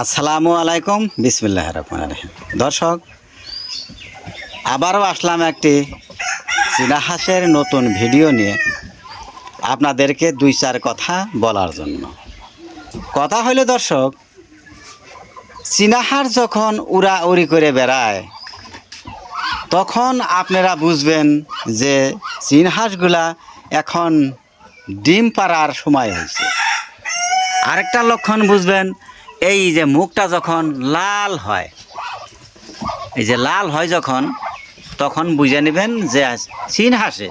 আসসালামু আলাইকুম, বিসমিল্লাহির রহমানির রহিম। দর্শক, আবারও আসলাম একটি চীনা হাঁসের নতুন ভিডিও নিয়ে আপনাদেরকে দুই চার কথা বলার জন্য। কথা হলো দর্শক, চীনা হাঁস যখন উড়াউড়ি করে বেড়ায় তখন আপনারা বুঝবেন যে চীনা হাঁসগুলা এখন ডিম পাড়ার সময় হয়েছে। আরেকটা লক্ষণ বুঝবেন, এই যে মুখটা যখন লাল হয়, এই যে লাল হয় যখন, তখন বুঝে নেবেন যে চীনা হাঁসে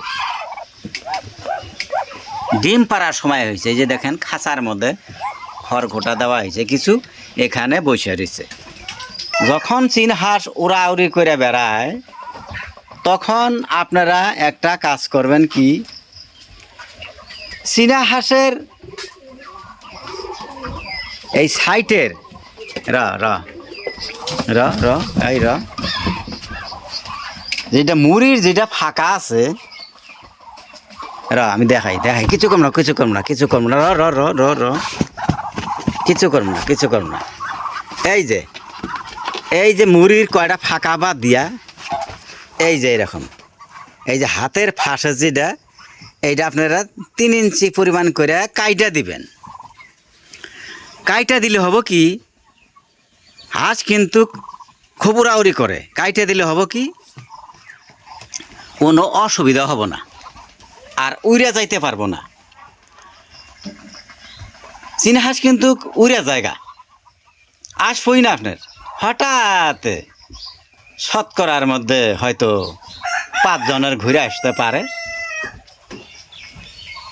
ডিম পাড়ার সময় হয়েছে। এই যে দেখেন খাঁচার মধ্যে খড়খোটা দেওয়া হয়েছে, কিছু এখানে বসে রয়েছে। যখন চীনা হাঁস উড়াউড়ি করে বেড়ায় তখন আপনারা একটা কাজ করবেন কি, চীনা হাঁসের এই সাইটের যেটা মুড়ির যেটা ফাঁকা আছে, আমি দেখাই কিছু করব না কিছু করব না কিছু করব না। এই যে মুড়ির কয়টা ফাঁকা বাদ দিয়া, এই যে এরকম, এই যে হাতের ফাঁসে যেটা, এইটা আপনারা 3 ইঞ্চি পরিমাণ করে কাইটা দিবেন। কাইটা দিলে হবো কি, হাঁস কিন্তু খুব উড়াউড়ি করে, কাইটা দিলে হবো কি, কোনো অসুবিধা হবো না, আর উড়ে যাইতে পারবো না। চীনা হাঁস কিন্তু উড়ে জায়গা আসবই না আপনার, হঠাৎ শতকরার মধ্যে হয়তো 5 জনের ঘুরে আসতে পারে।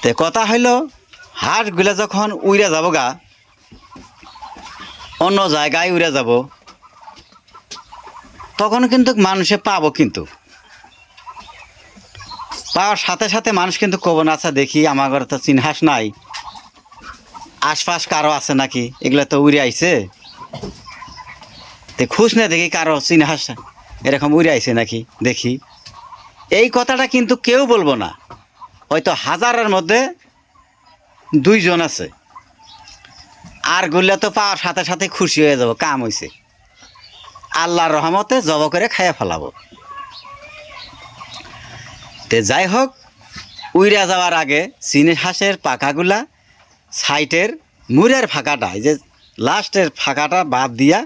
তো কথা হইল, হাঁসগুলা যখন উড়ে যাব গা, অন্য জায়গায় উড়ে যাব, তখন কিন্তু মানুষে পাবো, কিন্তু পাওয়ার সাথে সাথে মানুষ কিন্তু কব না, আচ্ছা দেখি আমার ঘরে তো চীনা হাঁস নাই, আশপাশ কারো আছে নাকি, এগুলো তো উড়ে আইছে, তো খুশ না দেখি কারো চীনা হাঁস এরকম উড়ে আইছে নাকি দেখি। এই কথাটা কিন্তু কেউ বলবো না, হয়তো 1000-এর মধ্যে 2 জন আছে, আর গুলা তো পাওয়ার সাথে সাথে খুশি হয়ে যাব, কাম হয়েছে, আল্লাহর রহমতে জব করে খাইয়ে ফেলাবো। তে যাই হোক, উইরা যাওয়ার আগে চীনা হাঁসের পাখাগুলা সাইটের মুড়ের ফাঁকাটা, এই যে লাস্টের ফাঁকাটা বাদ দিয়া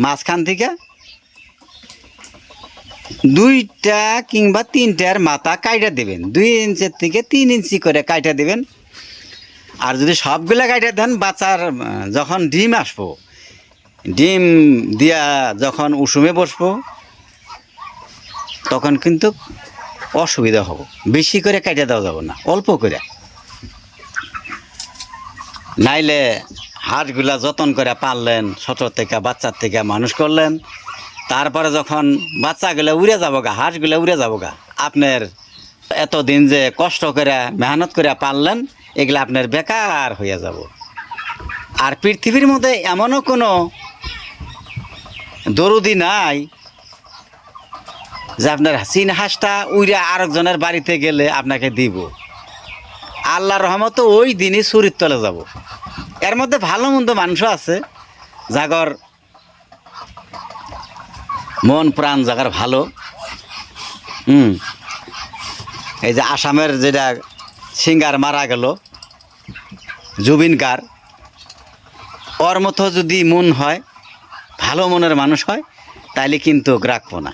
মাঝখান থেকে 2টা কিংবা 3টার মাথা কাইটা দেবেন, 2 ইঞ্চির থেকে 3 ইঞ্চি করে কাইটা দেবেন। আর যদি সবগুলা কাইটা দেন, বাচ্চার যখন ডিম আসবো, ডিম দিয়া যখন উষুমে বসবো, তখন কিন্তু অসুবিধা হবে। বেশি করে কাইটা দেওয়া যাবে না, অল্প করে, নাইলে হাঁসগুলা যতন করে পারলেন, ছোট থেকে বাচ্চার থেকে মানুষ করলেন, তারপরে যখন বাচ্চাগুলো উড়ে যাবো গা, হাঁসগুলো উড়ে যাবো গা, আপনার এতদিন যে কষ্ট করে মেহনত করে পারলেন, এগুলো আপনার বেকার হয়ে যাব। আর পৃথিবীর মধ্যে এমনও কোনো দরুদি নাই যে আপনার চীনা হাঁসটা উড়ে আরেকজনের বাড়িতে গেলে আপনাকে দিব। আল্লাহর রহমতে ওই দিনই চুরির তলে যাব। এর মধ্যে ভালো মন্দ মানুষও আছে, জাগর মন প্রাণ জাগার ভালো। এই যে আসামের যেটা সিঙ্গার মারা গেল, জুবিন গার্গ, ওর মতো যদি মন হয়, ভালো মনের মানুষ হয়, তাইলে কিন্তু রাখবো না,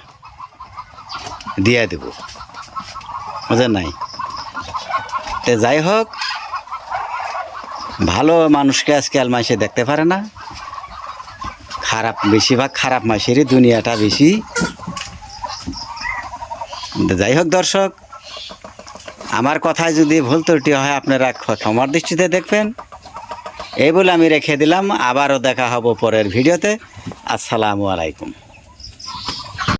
দিয়ে দেব, বুঝেন নাই। তে যাই হোক, ভালো মানুষকে আজকাল মাসে দেখতে পারে না, খারাপ, বেশিরভাগ খারাপ মাসেরই দুনিয়াটা বেশি। যাই হোক দর্শক, আমার কথায় যদি ভুল ত্রুটি হয় আপনারা ক্ষমার দৃষ্টিতে দেখবেন, এই বলে আমি রেখে দিলাম। আবারও দেখা হব পরের ভিডিওতে। আসসালামু আলাইকুম।